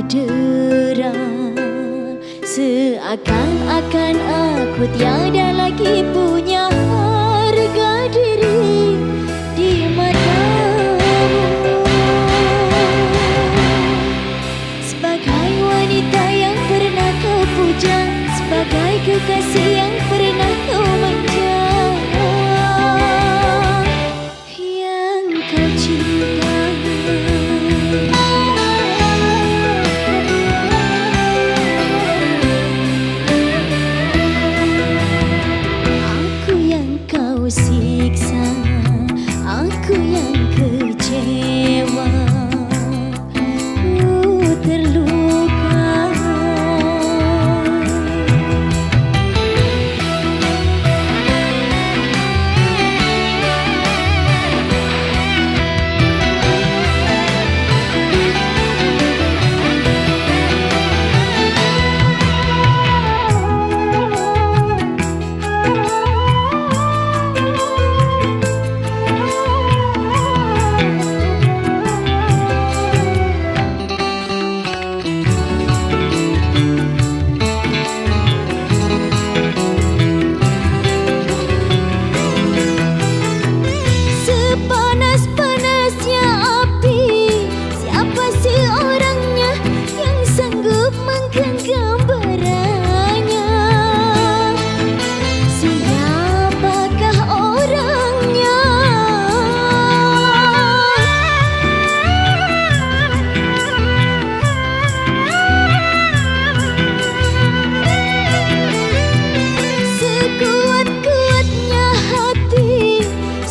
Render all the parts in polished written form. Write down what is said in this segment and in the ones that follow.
dera, seakan-akan aku tiada lagi punya harga diri di matamu. Sebagai wanita yang pernah kau puja, sebagai kekasih yang pernah kau manja, yang kau cinta. Aku yang kau siksa, aku yang kecewa, ku terluka.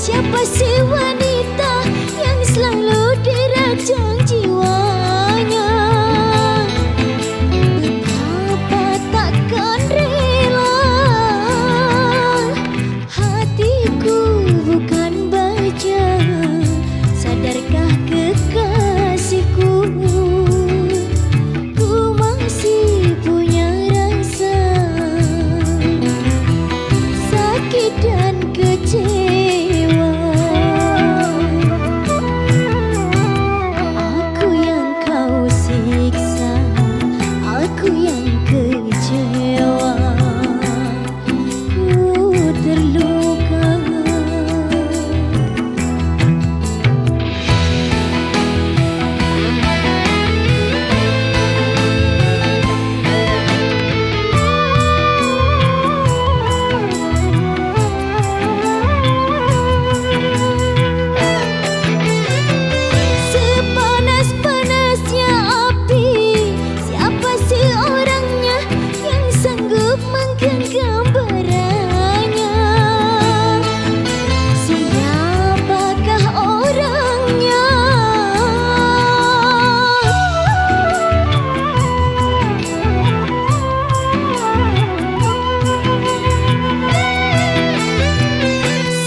Siapa si wanita yang selalu dirajang jiwanya? Betapa takkan rela, hatiku bukan baja. Sadarkah kekasihku, ku masih punya rasa sakit dan kecewa. Aku yang kecewa, ku terluka. Sepanas-panasnya api, siapa si orangnya yang sanggup menggenggam baranya? Siapakah orangnya?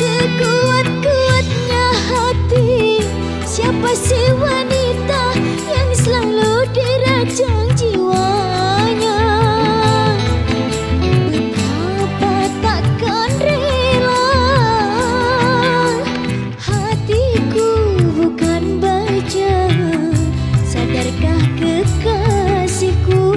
Sekuat-kuatnya hati, siapa si wanita yang selalu dirajang jiwanya? Betapa takkan rela, hatiku bukan baja. Sadarkah kekasihku,